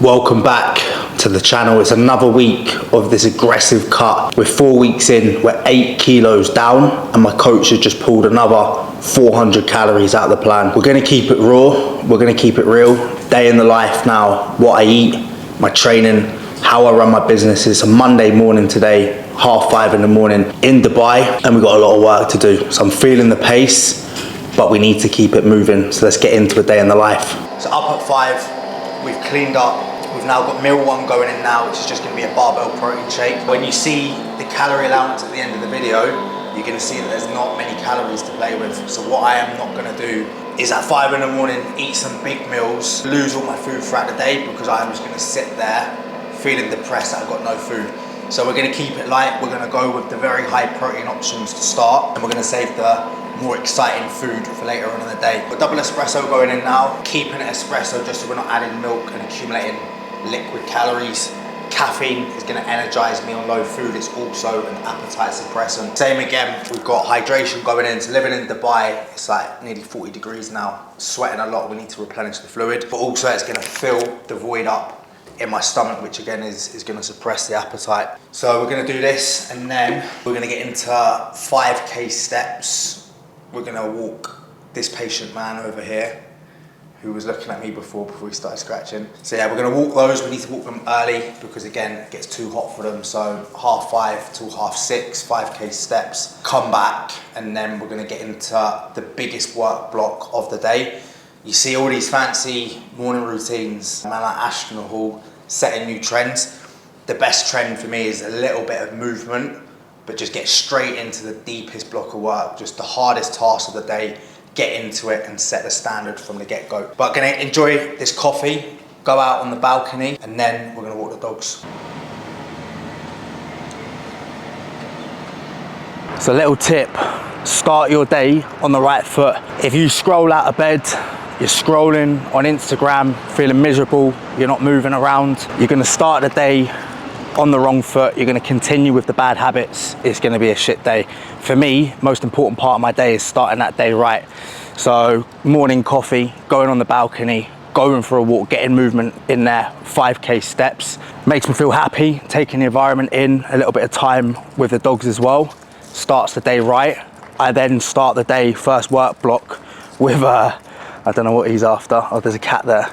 Welcome back to the channel. It's another week of this aggressive cut. We're 4 weeks in, we're 8 kilos down, and my coach has just pulled another 400 calories out of the plan. We're gonna keep it raw, we're gonna keep it real. Day in the life now, what I eat, my training, how I run my business. It's a Monday morning today, 5:30 in the morning in Dubai, and we've got a lot of work to do. So I'm feeling the pace, but we need to keep it moving. So let's get into a day in the life. So up at 5, we've cleaned up. We've now got meal 1 going in now, which is just gonna be a barbell protein shake. When you see the calorie allowance at the end of the video, you're gonna see that there's not many calories to play with. So what I am not gonna do is at 5 in the morning, eat some big meals, lose all my food throughout the day, because I'm just gonna sit there feeling depressed that I've got no food. So we're gonna keep it light. We're gonna go with the very high protein options to start, and we're gonna save the more exciting food for later on in the day. Got double espresso going in now, keeping it espresso just so we're not adding milk and accumulating liquid calories. Caffeine is going to energize me on low food. It's also an appetite suppressant. Same again, we've got hydration going in. So living in Dubai, it's like nearly 40 degrees now. Sweating a lot, we need to replenish the fluid. But also it's going to fill the void up in my stomach, which again is going to suppress the appetite. So we're going to do this, and then we're going to get into 5K steps. We're going to walk this patient man over here, who was looking at me before we started scratching. So yeah, we're gonna walk those. We need to walk them early because again, it gets too hot for them. So 5:30 till 6:30, 5K steps, come back, and then we're gonna get into the biggest work block of the day. You see all these fancy morning routines, man like Ashton Hall, setting new trends. The best trend for me is a little bit of movement, but just get straight into the deepest block of work, just the hardest task of the day. Get into it and set the standard from the get-go. But gonna enjoy this coffee, go out on the balcony, and then we're gonna walk the dogs. So a little tip, start your day on the right foot. If you scroll out of bed, you're scrolling on Instagram, feeling miserable, you're not moving around, you're gonna start the day on the wrong foot, you're gonna continue with the bad habits, it's gonna be a shit day. For me, most important part of my day is starting that day right. So morning coffee, going on the balcony, going for a walk, getting movement in there, 5K steps. Makes me feel happy, taking the environment in, a little bit of time with the dogs as well. Starts the day right. I then start the day, first work block with, I don't know what he's after. Oh, there's a cat there.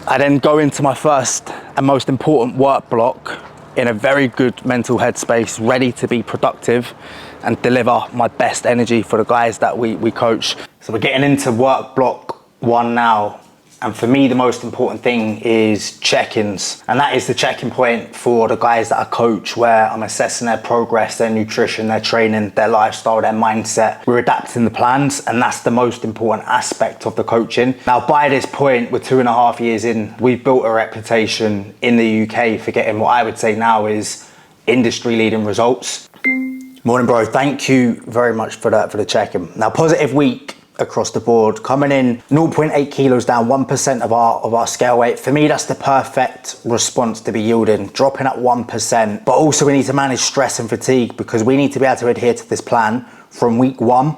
I then go into my first and most important work block in a very good mental headspace, ready to be productive and deliver my best energy for the guys that we coach. So we're getting into work block 1 now. And for me, the most important thing is check-ins. And that is the check-in point for the guys that I coach, where I'm assessing their progress, their nutrition, their training, their lifestyle, their mindset. We're adapting the plans, and that's the most important aspect of the coaching. Now, by this point, we're 2.5 years in, we've built a reputation in the UK for getting what I would say now is industry-leading results. Morning, bro. Thank you very much for the check-in. Now, positive week across the board, coming in 0.8 kilos down, 1% of our scale weight. For me, that's the perfect response to be yielding, dropping at 1%. But also we need to manage stress and fatigue, because we need to be able to adhere to this plan from week 1.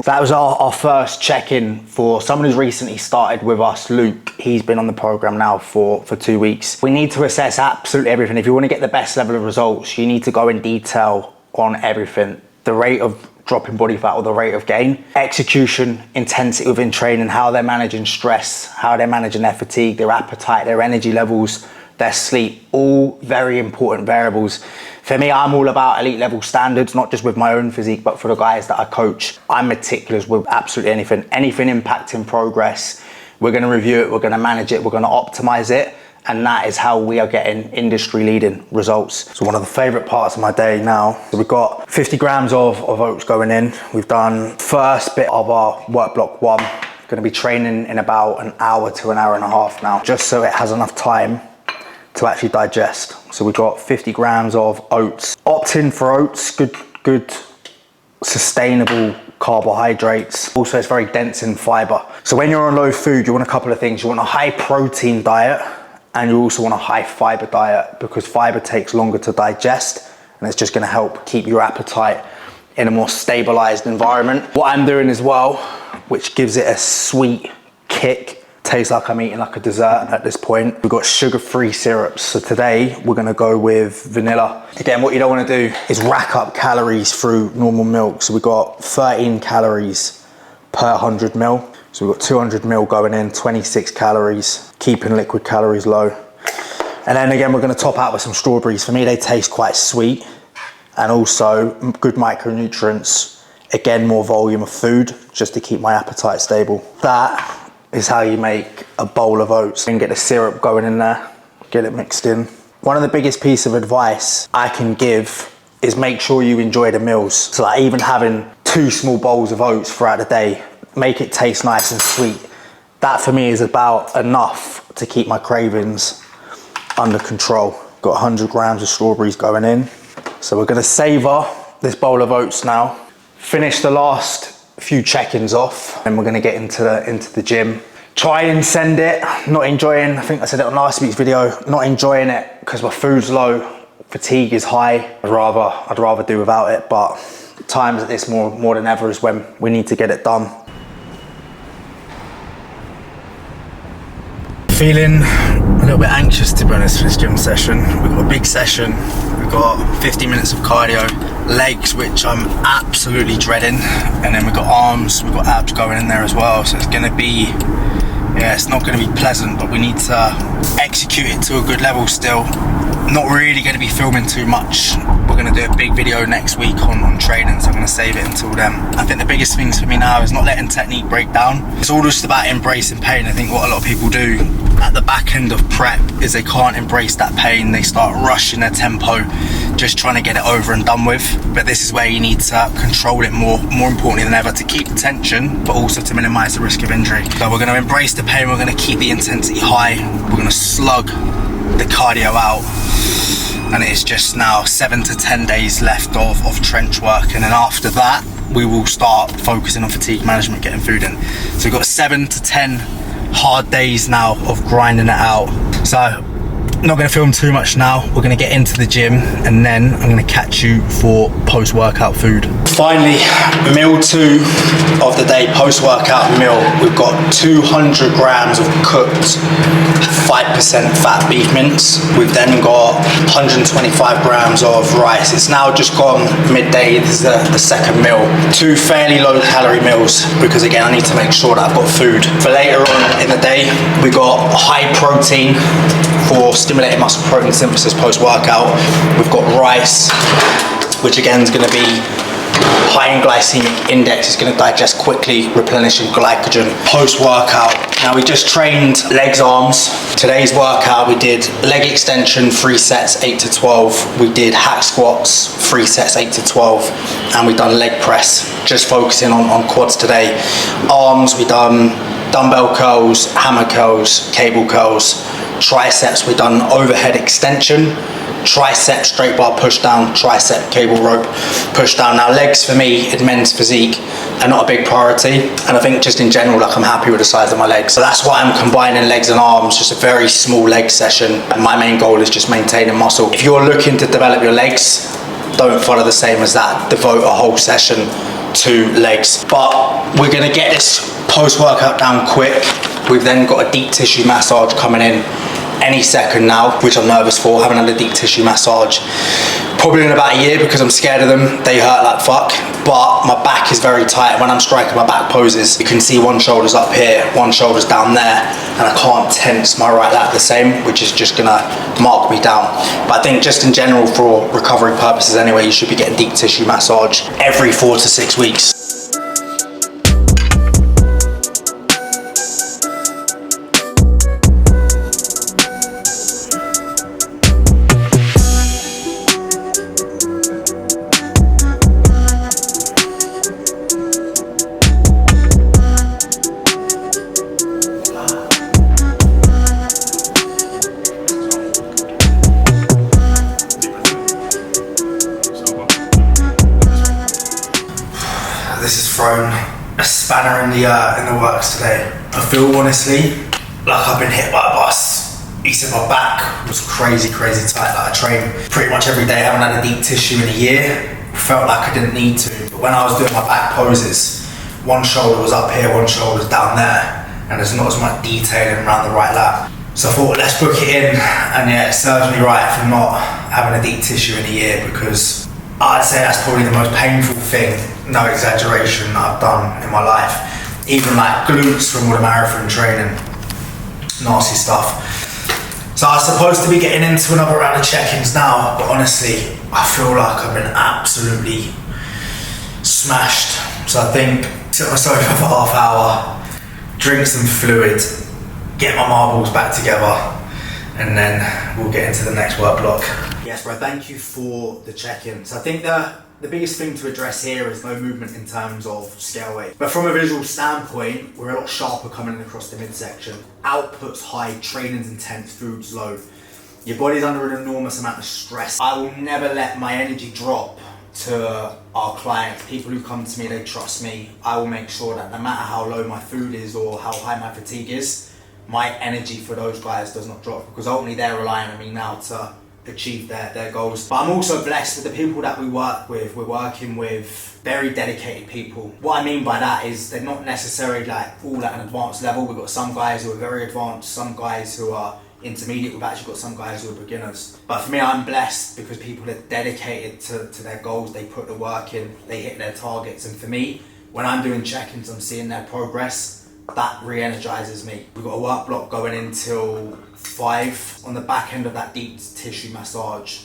That was our first check-in for someone who's recently started with us, Luke. He's been on the program now for 2 weeks. We need to assess absolutely everything. If you want to get the best level of results, you need to go in detail on everything. The rate of dropping body fat or the rate of gain, execution, intensity within training, how they're managing stress, how they're managing their fatigue, their appetite, their energy levels, their sleep, all very important variables. For me, I'm all about elite level standards, not just with my own physique, but for the guys that I coach. I'm meticulous with absolutely anything impacting progress. We're gonna review it, we're gonna manage it, we're gonna optimize it. And that is how we are getting industry-leading results. So one of the favorite parts of my day now, so we've got 50 grams of oats going in. We've done first bit of our work block 1. Gonna be training in about an hour to an hour and a half now, just so it has enough time to actually digest. So we've got 50 grams of oats. Opting for oats, good sustainable carbohydrates. Also, it's very dense in fiber. So when you're on low food, you want a couple of things. You want a high protein diet, and you also want a high fiber diet, because fiber takes longer to digest, and it's just gonna help keep your appetite in a more stabilized environment. What I'm doing as well, which gives it a sweet kick, Tastes like I'm eating like a dessert at this point. We've got sugar-free syrups. So today we're gonna go with vanilla. Again, what you don't wanna do is rack up calories through normal milk. So we've got 13 calories per 100 ml. So we've got 200 ml going in, 26 calories, keeping liquid calories low. And then again, we're gonna top out with some strawberries. For me, they taste quite sweet and also good micronutrients. Again, more volume of food just to keep my appetite stable. That is how you make a bowl of oats. And get the syrup going in there, get it mixed in. One of the biggest pieces of advice I can give is make sure you enjoy the meals. So like even having 2 small bowls of oats throughout the day, make it taste nice and sweet. That for me is about enough to keep my cravings under control. Got 100 grams of strawberries going in. So we're gonna savor this bowl of oats now. Finish the last few check-ins off, and we're gonna get into the gym. Try and send it, not enjoying, I think I said it on last week's video, not enjoying it because my food's low, fatigue is high. I'd rather do without it, but times like this more than ever is when we need to get it done. Feeling a little bit anxious, to be honest, for this gym session. We've got a big session. We've got 50 minutes of cardio, legs, which I'm absolutely dreading, and then we've got arms, we've got abs going in there as well. So it's gonna be, yeah, it's not gonna be pleasant, but we need to execute it to a good level still. Not really gonna be filming too much. We're gonna do a big video next week on training, so I'm gonna save it until then. I think the biggest things for me now is not letting technique break down. It's all just about embracing pain. I think what a lot of people do at the back end of prep is they can't embrace that pain. They start rushing their tempo, just trying to get it over and done with. But this is where you need to control it more importantly than ever, to keep the tension, but also to minimize the risk of injury. So we're gonna embrace the pain, we're gonna keep the intensity high, we're gonna slug the cardio out, and it is just now 7 to 10 days left of trench work, and then after that we will start focusing on fatigue management, getting food in. So we've got 7 to 10 hard days now of grinding it out. So not going to film too much now. We're going to get into the gym, and then I'm going to catch you for post-workout food. Finally, meal 2 of the day, post-workout meal. We've got 200 grams of cooked 5% fat beef mince. We've then got 125 grams of rice. It's now just gone midday. This is the second meal. 2 fairly low calorie meals, because again, I need to make sure that I've got food. For later on in the day, we got high protein for stimulating muscle protein synthesis post-workout. We've got rice, which again is going to be high in glycemic index. It's going to digest quickly, replenishing glycogen post-workout. Now we just trained legs, arms. Today's workout we did leg extension 3 sets 8 to 12. We did hack squats 3 sets 8 to 12, and we done leg press, just focusing on quads today. Arms we done dumbbell curls, hammer curls, cable curls. Triceps we done overhead extension, tricep straight bar push down, tricep cable rope push down. Now legs for me in men's physique are not a big priority, and I think just in general, like, I'm happy with the size of my legs. So that's why I'm combining legs and arms, just a very small leg session, and my main goal is just maintaining muscle. If you're looking to develop your legs, don't follow the same as that. Devote a whole session to legs. But we're gonna get this post-workout down quick. We've then got a deep tissue massage coming in any second now, which I'm nervous for. Haven't had a deep tissue massage probably in about a year because I'm scared of them. They hurt like fuck, but my back is very tight when I'm striking my back poses. You can see one shoulder's up here, one shoulder's down there, and I can't tense my right lat the same, which is just gonna mark me down. But I think just in general, for recovery purposes anyway, you should be getting deep tissue massage every 4 to 6 weeks. This has thrown a spanner in the works today. I feel honestly like I've been hit by a bus. He said my back was crazy tight. Like, I train pretty much every day. I haven't had a deep tissue in a year. Felt like I didn't need to. But when I was doing my back poses, one shoulder was up here, one shoulder was down there. and there's not as much detailing around the right lat. So I thought, let's book it in, and yeah, it serves me right for not having a deep tissue in a year, because I'd say that's probably the most painful thing, no exaggeration, that I've done in my life. Even like glutes from all the marathon training, nasty stuff. So I was supposed to be getting into another round of check-ins now, but honestly, I feel like I've been absolutely smashed. So I think sit on my sofa for half hour, drink some fluid, get my marbles back together, and then we'll get into the next work block. Yes, bro, thank you for the check-in. So I think the biggest thing to address here is no movement in terms of scale weight. But from a visual standpoint, we're a lot sharper coming in across the midsection. Output's high, training's intense, food's low. Your body's under an enormous amount of stress. I will never let my energy drop to our clients. People who come to me, they trust me. I will make sure that no matter how low my food is or how high my fatigue is, my energy for those guys does not drop, because ultimately they're relying on me now to achieve their goals. But I'm also blessed with the people that we work with. We're working with very dedicated people. What I mean by that is they're not necessarily like all at an advanced level. We've got some guys who are very advanced, some guys who are intermediate. We've actually got some guys who are beginners. But for me, I'm blessed because people are dedicated to their goals. They put the work in, they hit their targets. And for me, when I'm doing check-ins, I'm seeing their progress. That re-energizes me. We've got a work block going until 5. On the back end of that deep tissue massage,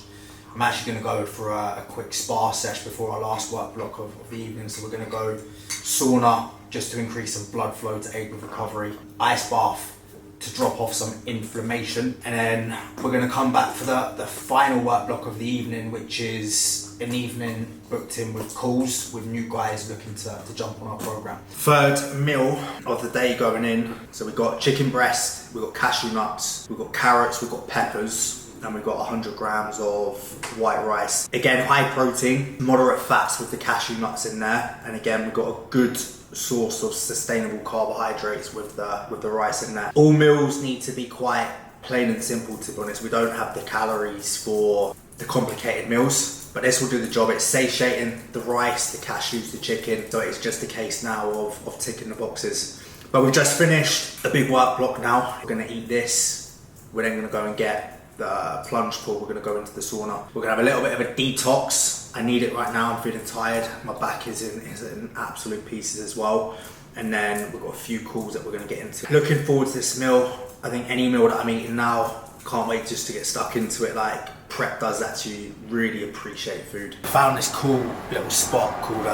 I'm actually going to go for a quick spa sesh before our last work block of the evening. So we're going to go sauna just to increase some blood flow to aid with recovery, ice bath to drop off some inflammation, and then we're going to come back for the final work block of the evening, which is an evening booked in with calls with new guys looking to jump on our program. Third meal of the day going in. So we've got chicken breast, we've got cashew nuts, we've got carrots, we've got peppers, and we've got 100 grams of white rice. Again, high protein, moderate fats with the cashew nuts in there, and again we've got a good source of sustainable carbohydrates with the rice in there. All meals need to be quite plain and simple, to be honest. We don't have the calories for the complicated meals, but this will do the job. It's satiating, the rice, the cashews, the chicken, so it's just a case now of ticking the boxes. But we've just finished a big work block now. We're gonna eat this, we're then gonna go and get the plunge pool, we're gonna go into the sauna. We're gonna have a little bit of a detox. I need it right now, I'm feeling tired. My back is in absolute pieces as well. And then we've got a few calls that we're gonna get into. Looking forward to this meal. I think any meal that I'm eating now, can't wait just to get stuck into it. Like, prep does actually really appreciate food. I found this cool little spot called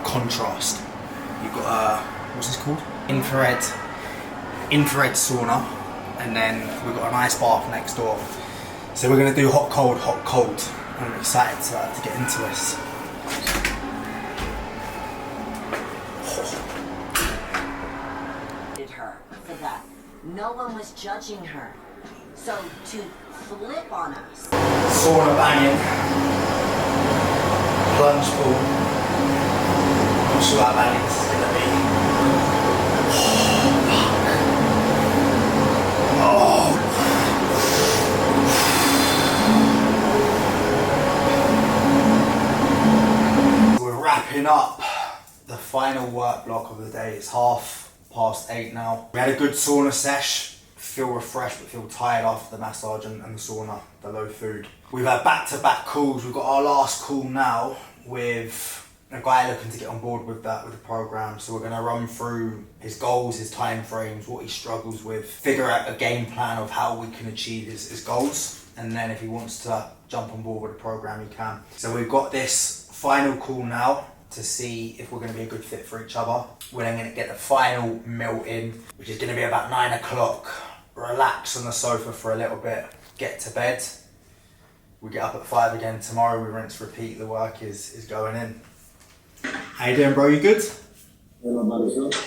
Contrast. You've got what's this called? Infrared sauna. And then we've got an ice bath next door. So we're gonna do hot, cold. I'm excited to get into this. Her for that. No one was judging her. So to flip on us. Sauna banging. Plunge pool. Not sure how banging this is gonna be. Wrapping up the final work block of the day. It's 8:30 now. We had a good sauna sesh. Feel refreshed but feel tired after the massage and the sauna, the low food. We've had back-to-back calls. We've got our last call now with a guy looking to get on board with the program. So we're going to run through his goals, his time frames, what he struggles with, figure out a game plan of how we can achieve his goals, and then if he wants to jump on board with the program, he can. So we've got this final call now to see if we're going to be a good fit for each other. We're then going to get the final meal in, which is going to be about 9 o'clock. Relax on the sofa for a little bit, get to bed. We get up at 5 again tomorrow. We rinse, repeat. The work is going in. How you doing, bro? You good?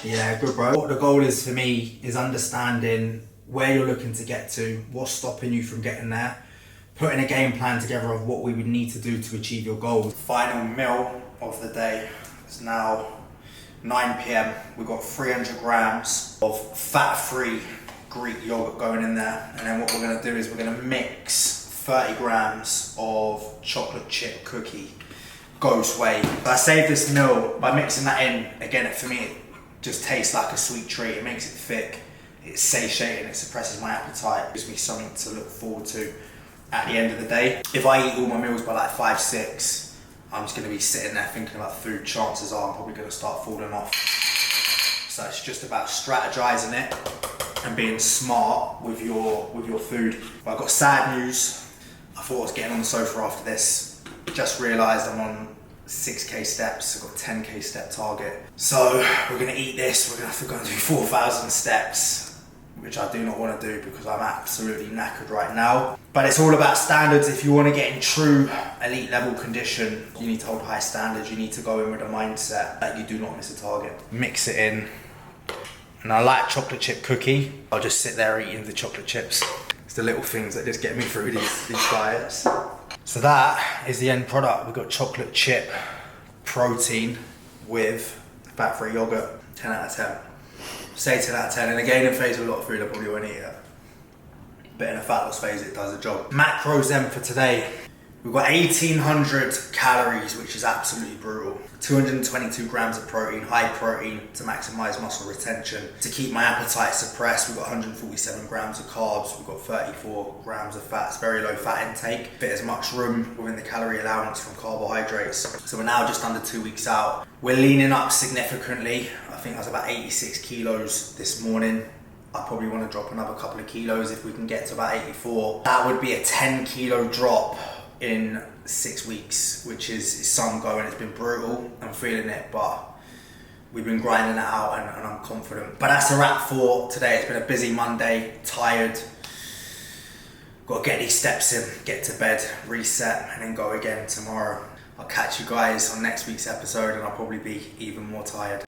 Yeah, good, bro. What the goal is for me is understanding where you're looking to get to, what's stopping you from getting there, putting a game plan together of what we would need to do to achieve your goals. Final meal of the day. It's now 9 p.m. We've got 300 grams of fat-free Greek yogurt going in there, and then what we're going to do is we're going to mix 30 grams of chocolate chip cookie Ghost Whey. I saved this meal by mixing that in. Again, for me, just tastes like a sweet treat. It makes it thick, it's satiating, it suppresses my appetite. It gives me something to look forward to at the end of the day. If I eat all my meals by like 5, 6, I'm just gonna be sitting there thinking about food. Chances are I'm probably gonna start falling off. So it's just about strategizing it and being smart with your food. But I've got sad news. I thought I was getting on the sofa after this. Just realized I'm on 6K steps. I've got a 10K step target. So we're gonna eat this. We're gonna have to go and do 4,000 steps, which I do not want to do because I'm absolutely knackered right now. But it's all about standards. If you want to get in true elite level condition, you need to hold high standards. You need to go in with a mindset that you do not miss a target. Mix it in. And I like chocolate chip cookie. I'll just sit there eating the chocolate chips. It's the little things that just get me through these diets. So that is the end product. We've got chocolate chip protein with fat-free yogurt. 10 out of 10. Say 10 out of 10. And again, in phase with a lot of food, I probably won't eat it. But in a fat loss phase, it does the job. Macros then for today. We've got 1,800 calories, which is absolutely brutal. 222 grams of protein, high protein to maximize muscle retention. To keep my appetite suppressed, we've got 147 grams of carbs, we've got 34 grams of fats, very low fat intake. Fit as much room within the calorie allowance from carbohydrates. So we're now just under 2 weeks out. We're leaning up significantly. I think I was about 86 kilos this morning. I probably want to drop another couple of kilos if we can get to about 84. That would be a 10 kilo drop in 6 weeks, which is some going. It's been brutal. I'm feeling it, but we've been grinding it out and I'm confident. But that's a wrap for today. It's been a busy Monday, tired. Got to get these steps in, get to bed, reset, and then go again tomorrow. I'll catch you guys on next week's episode and I'll probably be even more tired.